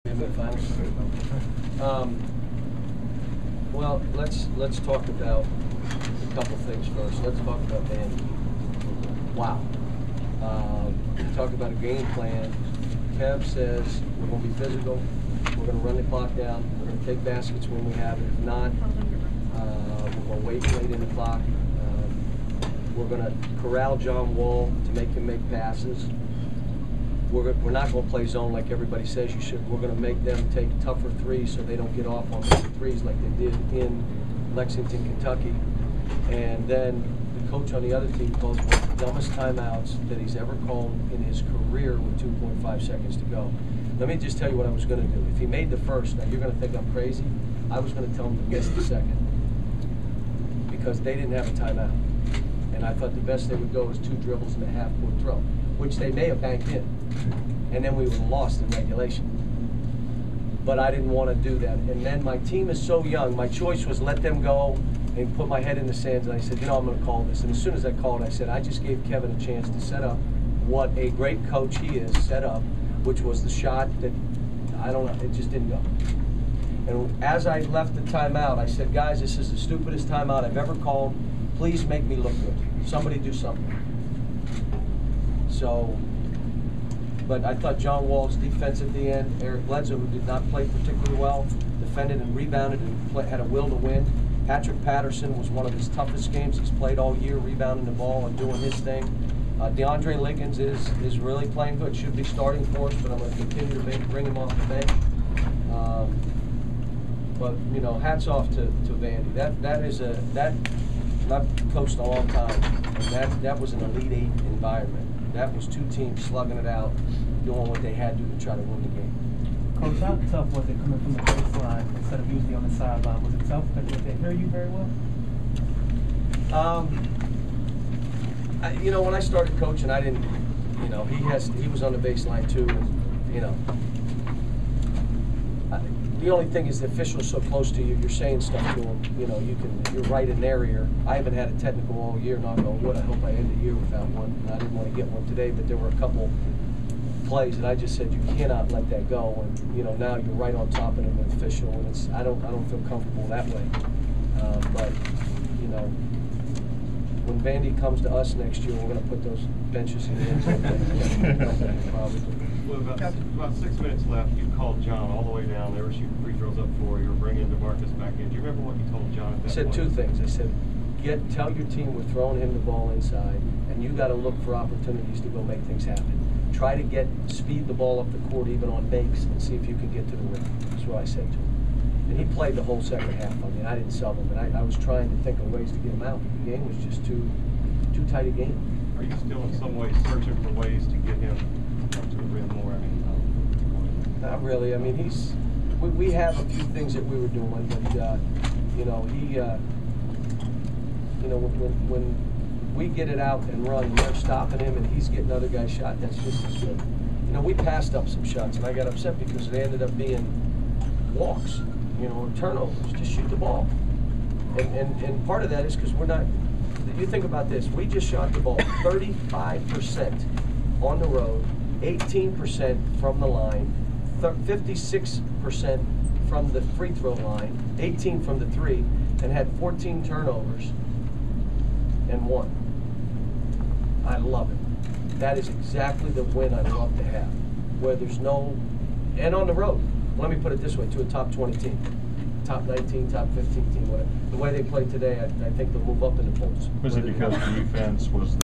Well, let's talk about a couple things first. Let's talk about Vandy. Wow. Talk about a game plan. Kev says we're going to be physical. We're going to run the clock down. We're going to take baskets when we have it. If not, we're going to wait late in the clock. We're going to corral John Wall to make him make passes. We're not going to play zone like everybody says you should. We're going to make them take tougher threes so they don't get off on those threes like they did in Lexington, Kentucky. And then the coach on the other team calls one of the dumbest timeouts that he's ever called in his career with 2.5 seconds to go. Let me just tell you what I was going to do. If he made the first, now you're going to think I'm crazy, I was going to tell him to miss the second because they didn't have a timeout. And I thought the best they would go is 2 dribbles and a half-court throw, which they may have banked in. And then we would have lost in regulation. But I didn't want to do that. And then my team is so young, my choice was let them go and put my head in the sands, and I said, you know, I'm going to call this. And as soon as I called, I said, I just gave Kevin a chance to set up what a great coach he is set up, which was the shot that, I don't know, it just didn't go. And as I left the timeout, I said, guys, this is the stupidest timeout I've ever called. Please make me look good. Somebody do something. So, but I thought John Wall's defense at the end, Eric Bledsoe, who did not play particularly well, defended and rebounded and had a will to win. Patrick Patterson was one of his toughest games he's played all year, rebounding the ball and doing his thing. DeAndre Liggins is really playing good. Should be starting for us, but I'm going to continue to bring him off the bench. But you know, hats off to Vandy. I've coached a long time, and that was an Elite 8 environment. That was 2 teams slugging it out, doing what they had to try to win the game. Coach, how tough was it coming from the baseline instead of usually on the sideline? Was it tough because they hear you very well? You know, when I started coaching, I didn't. You know, he was on the baseline too, and you know. The only thing is the official's so close to you, you're saying stuff to them, you know, you're right in their ear. I haven't had a technical all year, knock on wood. I hope I end the year without one. And I didn't want to get one today, but there were a couple plays that I just said you cannot let that go. And you know, now you're right on top of them with official, and I don't feel comfortable that way. But you know, when Vandy comes to us next year, we're going to put those benches in the end zone. Probably. Well, about 6 minutes left. You called John all the way down. They were shooting free throws up 4. You were bringing DeMarcus back in. Do you remember what you told John at that point? I said 2 things. I said, tell your team we're throwing him the ball inside, and you got to look for opportunities to go make things happen. Try to speed the ball up the court even on makes and see if you can get to the rim. That's what I said to him. And he played the whole second half. I mean, I didn't sub him, and I was trying to think of ways to get him out. The game was just too tight a game. Are you still in some ways searching for ways to get him up to the rim more? I mean, not really. I mean, we have a few things that we were doing, but you know, you know, when we get it out and run, and they're stopping him, and he's getting other guys shot. That's just as good. You know, we passed up some shots, and I got upset because they ended up being walks, you know, or turnovers. Just shoot the ball, and part of that is because we're not. You think about this. We just shot the ball 35% on the road, 18% from the line, 56% from the free throw line, 18 from the 3, and had 14 turnovers and won. I love it. That is exactly the win I love to have, where there's no, and on the road. Let me put it this way, to a top 20 team. Top 19, top 15 team, whatever. The way they play today, I think they'll move up in the polls. Was it because defense was